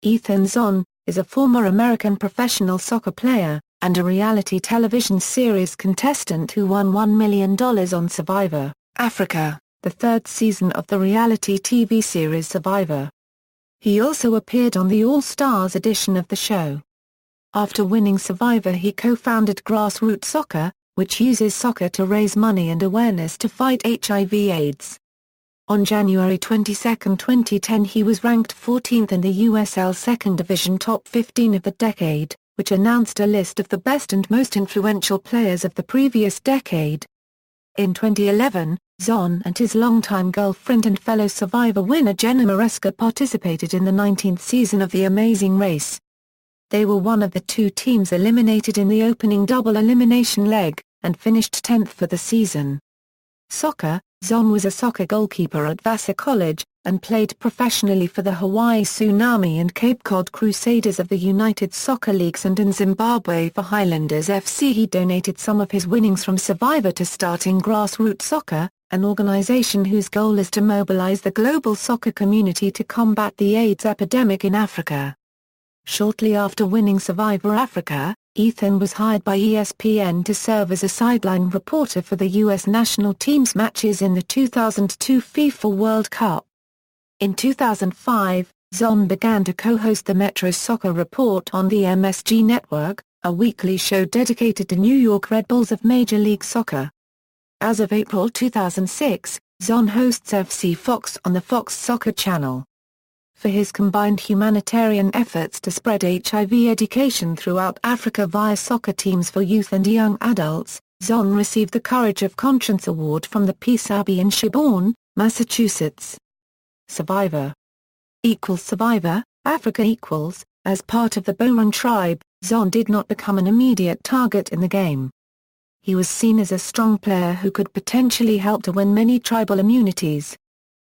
Ethan Zohn, is a former American professional soccer player, and a reality television series contestant who won $1 million on Survivor, Africa, the third season of the reality TV series Survivor. He also appeared on the All Stars edition of the show. After winning Survivor, he co-founded Grassroot Soccer, which uses soccer to raise money and awareness to fight HIV/AIDS. On January 22, 2010, he was ranked 14th in the USL Second Division Top 15 of the decade, which announced a list of the best and most influential players of the previous decade. In 2011, Zohn and his longtime girlfriend and fellow Survivor winner Jenna Maresca participated in the 19th season of The Amazing Race. They were one of the two teams eliminated in the opening double elimination leg, and finished 10th for the season. Soccer. Zohn was a soccer goalkeeper at Vassar College, and played professionally for the Hawaii Tsunami and Cape Cod Crusaders of the United Soccer Leagues, and in Zimbabwe for Highlanders FC. He donated some of his winnings from Survivor to starting Grassroot Soccer, an organization whose goal is to mobilize the global soccer community to combat the AIDS epidemic in Africa. Shortly after winning Survivor Africa, Ethan was hired by ESPN to serve as a sideline reporter for the U.S. national team's matches in the 2002 FIFA World Cup. In 2005, Zohn began to co-host the Metro Soccer Report on the MSG Network, a weekly show dedicated to New York Red Bulls of Major League Soccer. As of April 2006, Zohn hosts FC Fox on the Fox Soccer channel. For his combined humanitarian efforts to spread HIV education throughout Africa via soccer teams for youth and young adults, Zohn received the Courage of Conscience Award from the Peace Abbey in Shelburne, Massachusetts. Survivor. Survivor, Africa. As part of the Boran tribe, Zohn did not become an immediate target in the game. He was seen as a strong player who could potentially help to win many tribal immunities.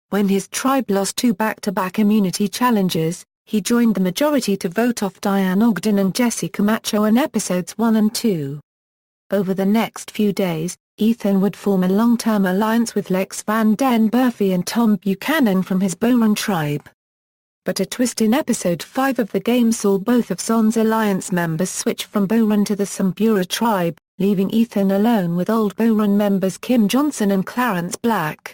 When his tribe lost 2 back-to-back immunity challenges, he joined the majority to vote off Diane Ogden and Jesse Camacho in episodes 1 and 2. Over the next few days, Ethan would form a long-term alliance with Lex Van Den Burphy and Tom Buchanan from his Boran tribe. But a twist in episode 5 of the game saw both of Zohn's alliance members switch from Boran to the Samburu tribe, leaving Ethan alone with old Boran members Kim Johnson and Clarence Black.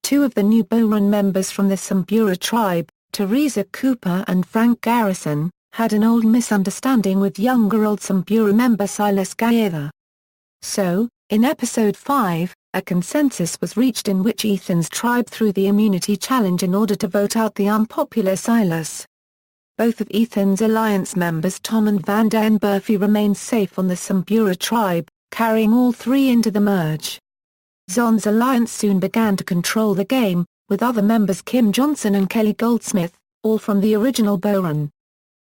2 of the new Boran members from the Samburu tribe, Teresa Cooper and Frank Garrison, had an old misunderstanding with younger old Samburu member Silas Gaeva. So, in episode 5, a consensus was reached in which Ethan's tribe threw the immunity challenge in order to vote out the unpopular Silas. Both of Ethan's alliance members Tom and Van Den Burphy remained safe on the Samburu tribe, carrying all 3 into the merge. Zohn's alliance soon began to control the game, with other members Kim Johnson and Kelly Goldsmith, all from the original Boran.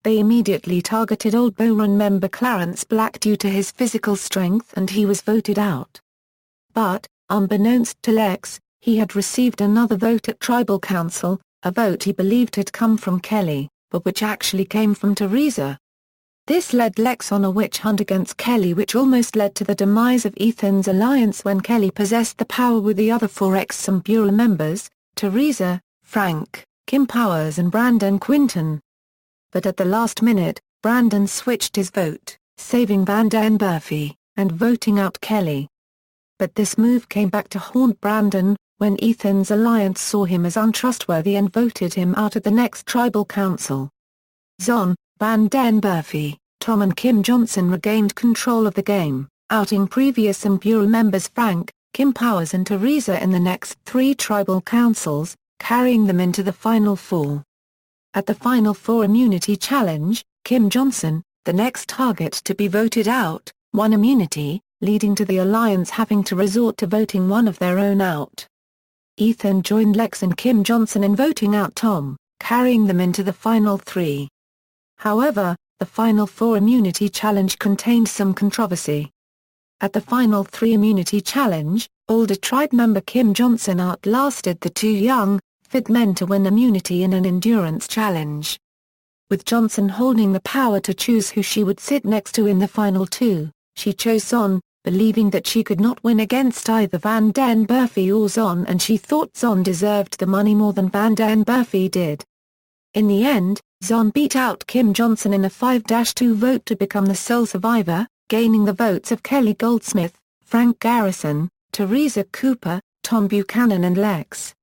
They immediately targeted old Boran member Clarence Black due to his physical strength, and he was voted out. But, unbeknownst to Lex, he had received another vote at Tribal Council, a vote he believed had come from Kelly, but which actually came from Teresa. This led Lex on a witch hunt against Kelly, which almost led to the demise of Ethan's alliance when Kelly possessed the power with the other 4 ex-Samburu members, Teresa, Frank, Kim Powers and Brandon Quinton. But at the last minute, Brandon switched his vote, saving Van Den Burphy, and voting out Kelly. But this move came back to haunt Brandon, when Ethan's alliance saw him as untrustworthy and voted him out at the next Tribal Council. Zohn, Van Den Burphy, Tom and Kim Johnson regained control of the game, outing previous Samburu members Frank, Kim Powers and Teresa in the next 3 tribal councils, carrying them into the Final 4. At the Final 4 immunity challenge, Kim Johnson, the next target to be voted out, won immunity, leading to the alliance having to resort to voting one of their own out. Ethan joined Lex and Kim Johnson in voting out Tom, carrying them into the Final 3. However, the Final 4 immunity challenge contained some controversy. At the Final 3 immunity challenge, older tribe member Kim Johnson outlasted the 2 young, fit men to win immunity in an endurance challenge. With Johnson holding the power to choose who she would sit next to in the Final 2, she chose Zohn, believing that she could not win against either Van Den Burphy or Zohn, and she thought Zohn deserved the money more than Van Den Burphy did. In the end, Zohn beat out Kim Johnson in a 5-2 vote to become the sole survivor, gaining the votes of Kelly Goldsmith, Frank Garrison, Teresa Cooper, Tom Buchanan and Lex.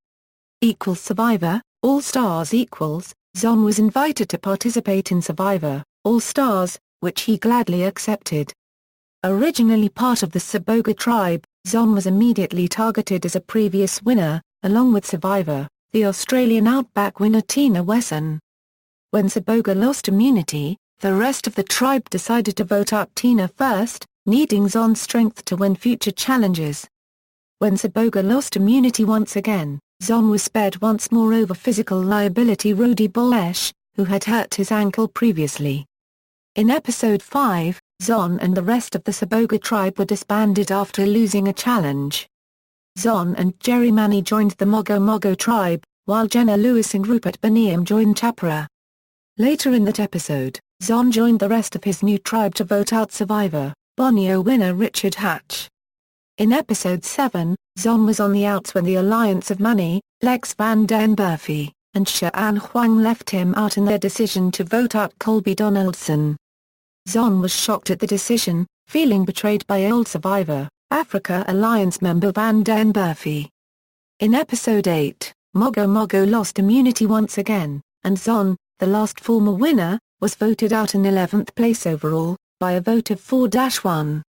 Survivor, All-Stars equals, Zohn was invited to participate in Survivor, All-Stars, which he gladly accepted. Originally part of the Saboga tribe, Zohn was immediately targeted as a previous winner, along with Survivor, the Australian Outback winner Tina Wesson. When Saboga lost immunity, the rest of the tribe decided to vote out Tina first, needing Zohn's strength to win future challenges. When Saboga lost immunity once again, Zohn was spared once more over physical liability Rudy Boesch, who had hurt his ankle previously. In Episode 5, Zohn and the rest of the Saboga tribe were disbanded after losing a challenge. Zohn and Jerry Manny joined the Mogo Mogo tribe, while Jenna Lewis and Rupert Beneam joined Chapra. Later in that episode, Zohn joined the rest of his new tribe to vote out Survivor, Bonio winner Richard Hatch. In Episode 7, Zohn was on the outs when the alliance of Manny, Lex Van Den Burfie, and Sha-An Huang left him out in their decision to vote out Colby Donaldson. Zohn was shocked at the decision, feeling betrayed by old Survivor, Africa Alliance member Van Den Burfie. In Episode 8, Mogo Mogo lost immunity once again, and Zohn, the last former winner, was voted out in 11th place overall, by a vote of 4-1.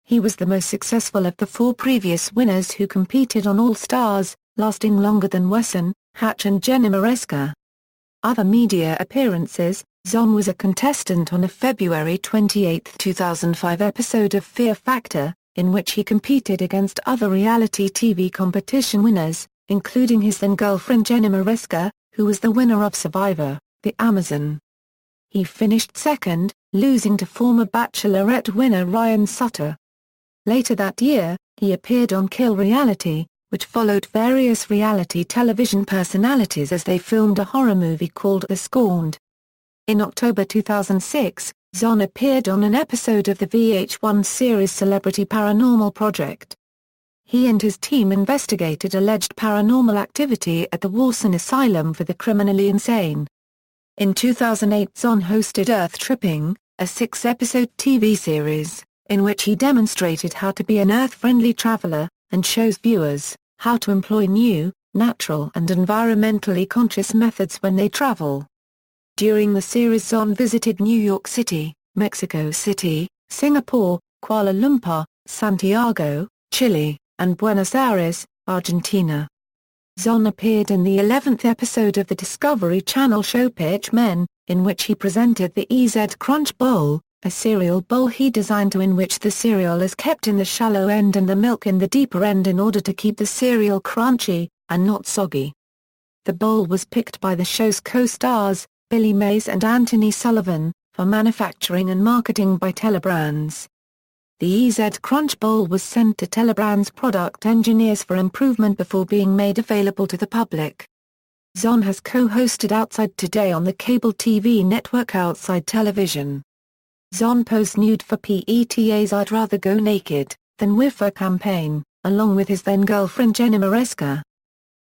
He was the most successful of the 4 previous winners who competed on All Stars, lasting longer than Wesson, Hatch and Jenna Maresca. Other media appearances: Zohn was a contestant on a February 28, 2005 episode of Fear Factor, in which he competed against other reality TV competition winners, including his then-girlfriend Jenna Maresca, who was the winner of Survivor, The Amazon. He finished second, losing to former Bachelorette winner Ryan Sutter. Later that year, he appeared on Kill Reality, which followed various reality television personalities as they filmed a horror movie called The Scorned. In October 2006, Zohn appeared on an episode of the VH1 series Celebrity Paranormal Project. He and his team investigated alleged paranormal activity at the Warson Asylum for the Criminally Insane. In 2008, Zohn hosted Earth Tripping, a 6-episode TV series, in which he demonstrated how to be an Earth-friendly traveler, and shows viewers how to employ new, natural and environmentally conscious methods when they travel. During the series, Zohn visited New York City, Mexico City, Singapore, Kuala Lumpur, Santiago, Chile, and Buenos Aires, Argentina. Zohn appeared in the 11th episode of the Discovery Channel show Pitch Men, in which he presented the EZ Crunch Bowl, a cereal bowl he designed in which the cereal is kept in the shallow end and the milk in the deeper end in order to keep the cereal crunchy, and not soggy. The bowl was picked by the show's co-stars, Billy Mays and Anthony Sullivan, for manufacturing and marketing by Telebrands. The EZ Crunch Bowl was sent to Telebrands product engineers for improvement before being made available to the public. Zohn has co-hosted Outside Today on the cable TV network Outside Television. Zohn posed nude for PETA's I'd Rather Go Naked Than Wiffer campaign, along with his then-girlfriend Jenna Maresca.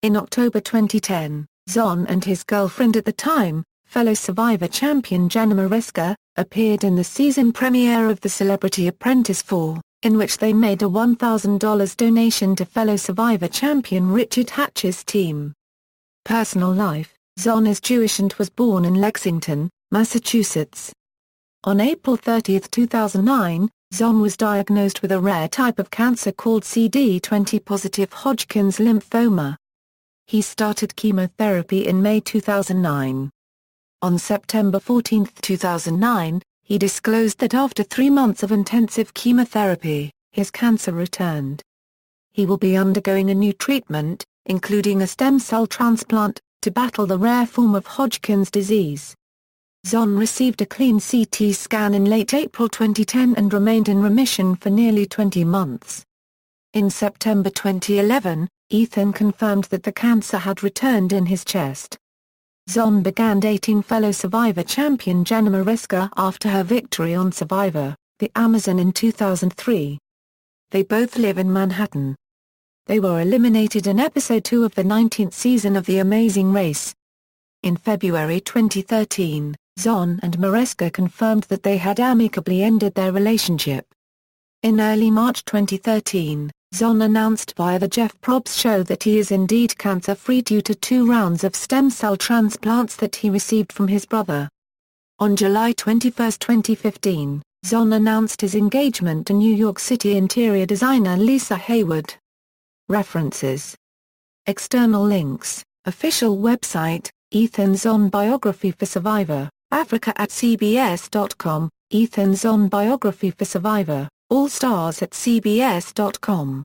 In October 2010, Zohn and his girlfriend at the time, fellow Survivor champion Jenna Maresca, appeared in the season premiere of The Celebrity Apprentice 4, in which they made a $1,000 donation to fellow Survivor champion Richard Hatch's team. Personal life: Zohn is Jewish and was born in Lexington, Massachusetts. On April 30, 2009, Zohn was diagnosed with a rare type of cancer called CD20-positive Hodgkin's lymphoma. He started chemotherapy in May 2009. On September 14, 2009, he disclosed that after 3 months of intensive chemotherapy, his cancer returned. He will be undergoing a new treatment, including a stem cell transplant, to battle the rare form of Hodgkin's disease. Zohn received a clean CT scan in late April 2010 and remained in remission for nearly 20 months. In September 2011, Ethan confirmed that the cancer had returned in his chest. Zohn began dating fellow Survivor champion Jenna Maresca after her victory on Survivor, The Amazon in 2003. They both live in Manhattan. They were eliminated in Episode 2 of the 19th season of The Amazing Race. In February 2013, Zohn and Maresca confirmed that they had amicably ended their relationship. In early March 2013, Zohn announced via The Jeff Probst Show that he is indeed cancer-free due to 2 rounds of stem cell transplants that he received from his brother. On July 21, 2015, Zohn announced his engagement to New York City interior designer Lisa Hayward. References. External links, official website, Ethan Zohn biography for Survivor, Africa at CBS.com, Ethan Zohn biography for Survivor, All Stars at CBS.com.